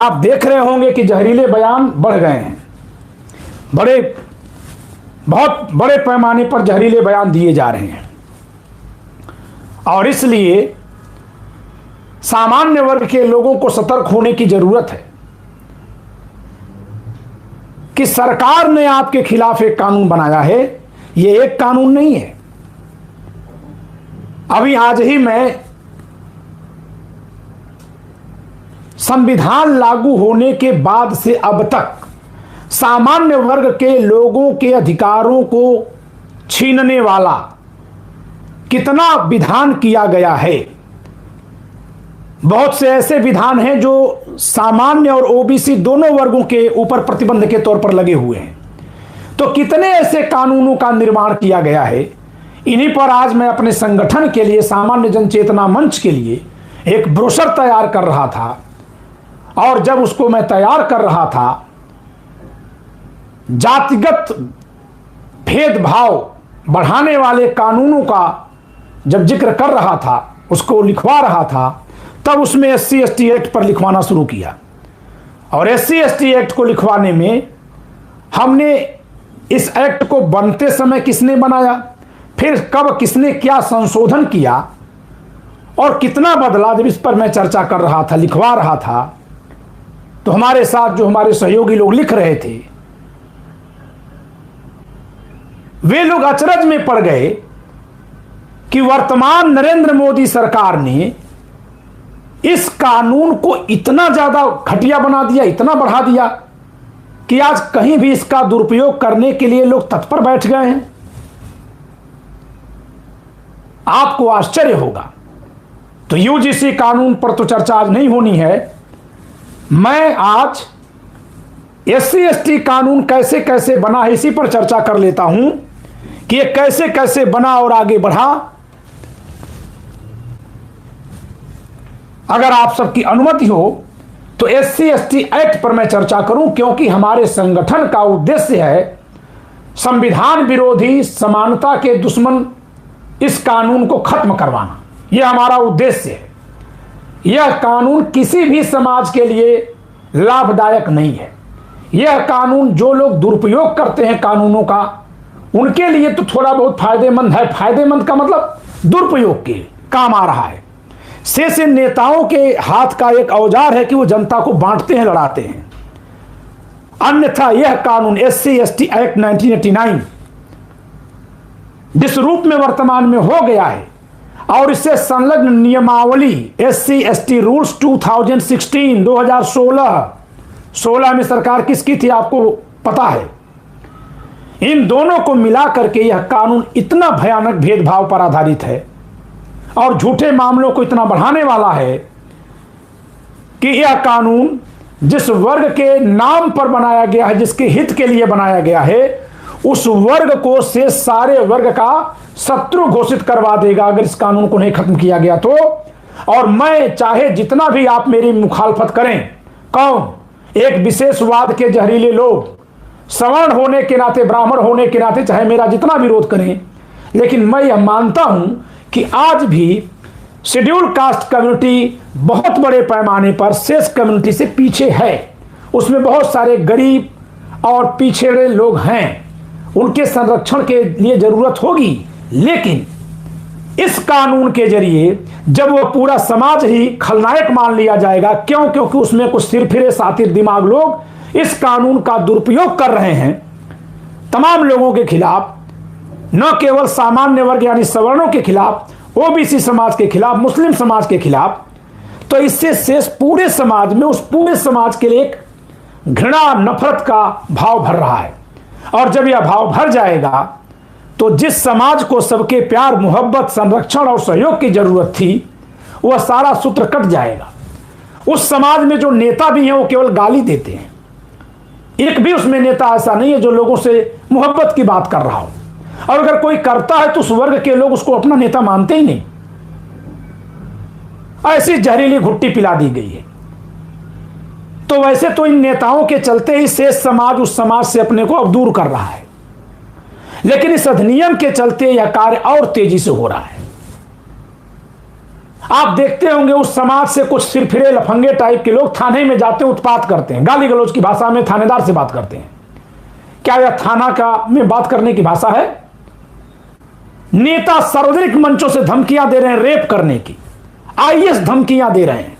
आप देख रहे होंगे कि जहरीले बयान बढ़ गए हैं। बहुत बड़े पैमाने पर जहरीले बयान दिए जा रहे हैं और इसलिए सामान्य वर्ग के लोगों को सतर्क होने की जरूरत है कि सरकार ने आपके खिलाफ एक कानून बनाया है। यह एक कानून नहीं है। अभी आज ही मैं संविधान लागू होने के बाद से अब तक सामान्य वर्ग के लोगों के अधिकारों को छीनने वाला कितना विधान किया गया है। बहुत से ऐसे विधान हैं जो सामान्य और ओबीसी दोनों वर्गों के ऊपर प्रतिबंध के तौर पर लगे हुए हैं। तो कितने ऐसे कानूनों का निर्माण किया गया है। इन्हीं पर आज मैं अपने संगठन के लिए, सामान्य जन चेतना मंच के लिए एक ब्रोशर तैयार कर रहा था और जब उसको मैं तैयार कर रहा था, जातिगत भेदभाव बढ़ाने वाले कानूनों का जब जिक्र कर रहा था, उसको लिखवा रहा था, तब उसमें SC/ST एक्ट पर लिखवाना शुरू किया। और SC/ST एक्ट को लिखवाने में हमने इस एक्ट को बनते समय किसने बनाया, फिर कब किसने क्या संशोधन किया और कितना बदला, जब इस पर मैं चर्चा कर रहा था, लिखवा रहा था, तो हमारे साथ जो हमारे सहयोगी लोग लिख रहे थे, वे लोग अचरज में पड़ गए कि वर्तमान नरेंद्र मोदी सरकार ने इस कानून को इतना ज्यादा घटिया बना दिया, इतना बढ़ा दिया कि आज कहीं भी इसका दुरुपयोग करने के लिए लोग तत्पर बैठ गए हैं। आपको आश्चर्य होगा। तो UGC कानून पर तो चर्चा आज नहीं होनी है। मैं आज SC/ST कानून कैसे कैसे बना है इसी पर चर्चा कर लेता हूं कि ये कैसे कैसे बना और आगे बढ़ा। अगर आप सबकी अनुमति हो तो SC/ST एक्ट पर मैं चर्चा करूं, क्योंकि हमारे संगठन का उद्देश्य है संविधान विरोधी, समानता के दुश्मन इस कानून को खत्म करवाना। यह हमारा उद्देश्य है। यह कानून किसी भी समाज के लिए लाभदायक नहीं है। यह कानून जो लोग दुरुपयोग करते हैं कानूनों का, उनके लिए तो थोड़ा बहुत फायदेमंद है। फायदेमंद का मतलब दुरुपयोग के काम आ रहा है। से नेताओं के हाथ का एक औजार है कि वो जनता को बांटते हैं, लड़ाते हैं। अन्यथा यह कानून SC/ST एक्ट 1989 जिस रूप में वर्तमान में हो गया है और इससे संलग्न नियमावली SC/ST रूल्स 2016 में सरकार किसकी थी आपको पता है। इन दोनों को मिला करके यह कानून इतना भयानक भेदभाव पर आधारित है और झूठे मामलों को इतना बढ़ाने वाला है कि यह कानून जिस वर्ग के नाम पर बनाया गया है, जिसके हित के लिए बनाया गया है, उस वर्ग को से सारे वर्ग का शत्रु घोषित करवा देगा अगर इस कानून को नहीं खत्म किया गया तो। और मैं चाहे जितना भी आप मेरी मुखालफत करें, कौन, एक विशेषवाद के जहरीले लोग, सवर्ण होने के नाते, ब्राह्मण होने के नाते चाहे मेरा जितना विरोध करें, लेकिन मैं यह मानता हूं कि आज भी शेड्यूल कास्ट कम्युनिटी बहुत बड़े पैमाने पर शेष कम्युनिटी से पीछे है। उसमें बहुत सारे गरीब और पिछड़े लोग हैं, उनके संरक्षण के लिए जरूरत होगी। लेकिन इस कानून के जरिए जब वो पूरा समाज ही खलनायक मान लिया जाएगा, क्यों? क्योंकि उसमें कुछ सिरफिरे सातिर दिमाग लोग इस कानून का दुरुपयोग कर रहे हैं तमाम लोगों के खिलाफ, न केवल सामान्य वर्ग यानी सवर्णों के खिलाफ, OBC समाज के खिलाफ, मुस्लिम समाज के खिलाफ। तो इससे शेष पूरे समाज में, उस पूरे समाज के लिए एक घृणा, नफरत का भाव भर रहा है। और जब यह भाव भर जाएगा तो जिस समाज को सबके प्यार, मोहब्बत, संरक्षण और सहयोग की जरूरत थी, वह सारा सूत्र कट जाएगा। उस समाज में जो नेता भी हैं वो केवल गाली देते हैं। एक भी उसमें नेता ऐसा नहीं है जो लोगों से मोहब्बत की बात कर रहा हो, और अगर कोई करता है तो उस वर्ग के लोग उसको अपना नेता मानते ही नहीं। ऐसी जहरीली घुट्टी पिला दी गई है। तो वैसे तो इन नेताओं के चलते ही शेष समाज उस समाज से अपने को अब दूर कर रहा है, लेकिन इस अधिनियम के चलते यह कार्य और तेजी से हो रहा है। आप देखते होंगे उस समाज से कुछ सिरफिरे लफंगे टाइप के लोग थाने में जाते हैं, उत्पात करते हैं, गाली गलौज की भाषा में थानेदार से बात करते हैं। क्या यह थाना का में बात करने की भाषा है? नेता सार्वजनिक मंचों से धमकियां दे रहे हैं रेप करने की, आईएएस धमकियां दे रहे हैं,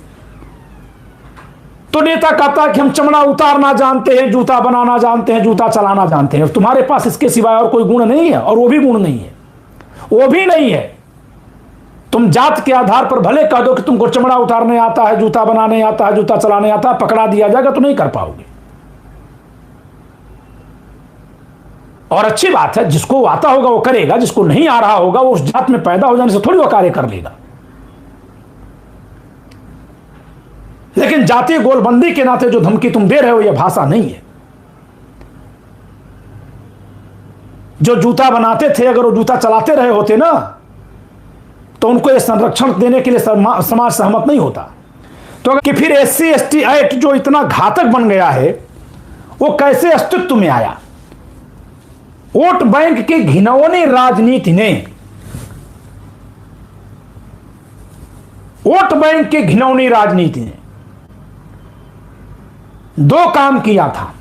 तो नेता कहता है कि हम चमड़ा उतारना जानते हैं, जूता बनाना जानते हैं, जूता चलाना जानते हैं। तुम्हारे पास इसके सिवाय और कोई गुण नहीं है, और वो भी गुण नहीं है, वो भी नहीं है। तुम जात के आधार पर भले कह दो कि तुमको चमड़ा उतारने आता है, जूता बनाने आता है, जूता चलाने आता है, पकड़ा दिया जाएगा तो नहीं कर पाओगे। और अच्छी बात है, जिसको आता होगा वो करेगा, जिसको नहीं आ रहा होगा वो उस जात में पैदा हो जाने से थोड़ी वो कार्य कर लेगा। लेकिन जातीय गोलबंदी के नाते जो धमकी तुम दे रहे हो यह भाषा नहीं है। जो जूता बनाते थे, अगर वो जूता चलाते रहे होते ना, तो उनको यह संरक्षण देने के लिए समाज सहमत नहीं होता। तो कि फिर SC ST एक्ट जो इतना घातक बन गया है वो कैसे अस्तित्व में आया? वोट बैंक की घिनौनी राजनीति ने, वोट बैंक की घिनौनी राजनीति ने दो काम किया था।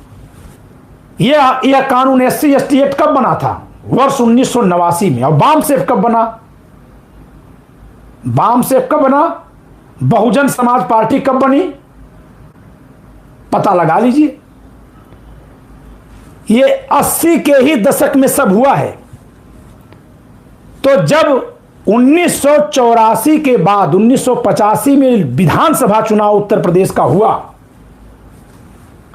यह कानून SC ST एक्ट कब बना था? वर्ष 1989 में। और बाम सेफ कब बना? बाम सेफ कब बना? बहुजन समाज पार्टी कब बनी? पता लगा लीजिए। ये 80 के ही दशक में सब हुआ है। तो जब 1984 के बाद 1985 में विधानसभा चुनाव उत्तर प्रदेश का हुआ,